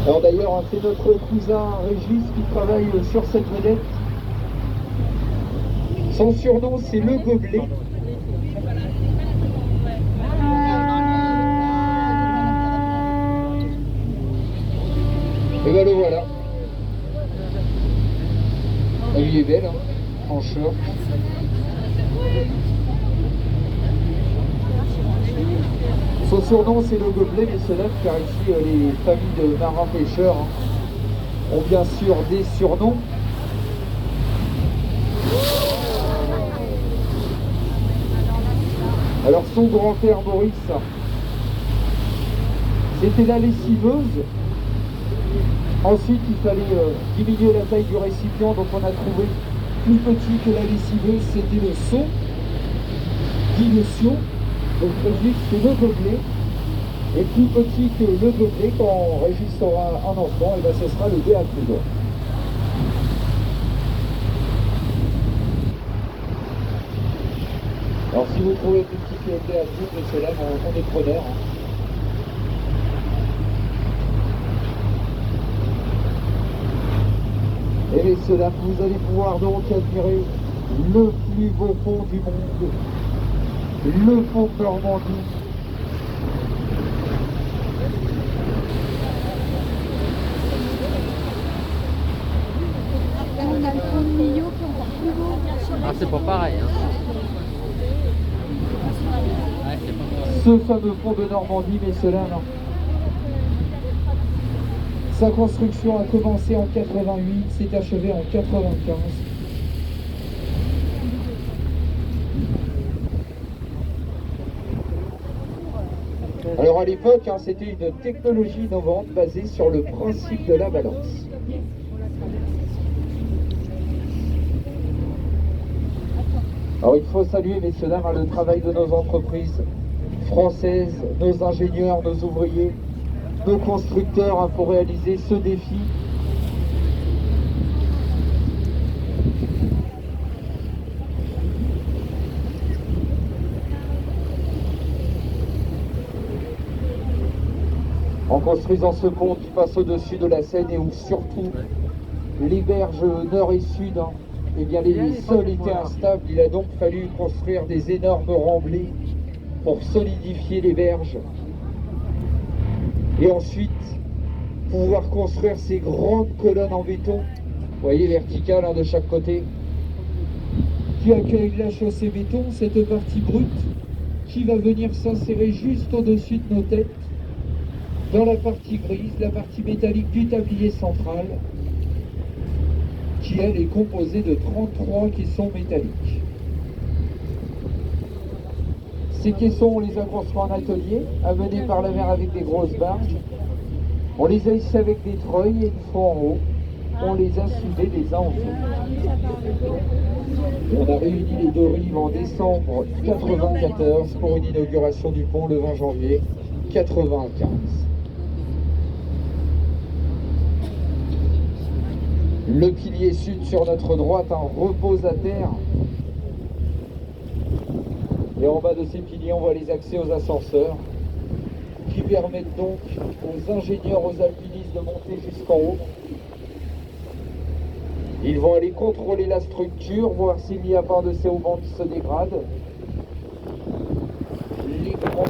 Alors d'ailleurs, c'est notre cousin Régis qui travaille sur cette vedette. Son surnom, c'est le Gobelet. Et ben le voilà. Elle est belle, hein, en short. Son surnom, c'est le Gobelet, mais cela car ici, les familles de marins pêcheurs ont bien sûr des surnoms. Alors son grand-père Maurice, c'était la lessiveuse. Ensuite, il fallait diminuer la taille du récipient, donc on a trouvé plus petit que la lessiveuse, c'était le seau, dit le seau. Donc Régis, c'est le Gobelet. Et plus petit que le Gobelet, quand Régis aura un enfant, et ben ce sera le Béatrude. Alors si vous trouvez plus petit que le Béatrude, c'est là on est preneur. Et messieurs, dames, vous allez pouvoir donc admirer le plus beau pont du monde, le pont de Normandie. Ah, c'est pas pareil. Hein. Ouais, c'est pas pareil. Ce fameux pont de Normandie, messieurs, dames, sa construction a commencé en 88, s'est achevée en 95. Alors à l'époque, c'était une technologie innovante basée sur le principe de la balance. Alors il faut saluer, messieurs, dames, le travail de nos entreprises françaises, nos ingénieurs, nos ouvriers, nos constructeurs pour réaliser ce défi. En construisant ce pont qui passe au-dessus de la Seine et où surtout les berges nord et sud, eh bien les sols étaient instables. Il a donc fallu construire des énormes remblais pour solidifier les berges. Et ensuite, pouvoir construire ces grandes colonnes en béton, vous voyez, verticales de chaque côté, qui accueillent la chaussée béton, cette partie brute, qui va venir s'insérer juste au-dessus de nos têtes, dans la partie grise, la partie métallique du tablier central, qui elle est composée de 33 caissons métalliques. Ces caissons, on les a construits en atelier, amenés par la mer avec des grosses barges. On les a hissés avec des treuils et une fois en haut, on les a soudés les uns aux autres. Et on a réuni les deux rives en décembre 1994 pour une inauguration du pont le 20 janvier 1995. Le pilier sud sur notre droite repose à terre. Et en bas de ces piliers, on voit les accès aux ascenseurs qui permettent donc aux ingénieurs, aux alpinistes de monter jusqu'en haut. Ils vont aller contrôler la structure, voir s'il n'y a pas de ces haubans qui se dégradent. Les grands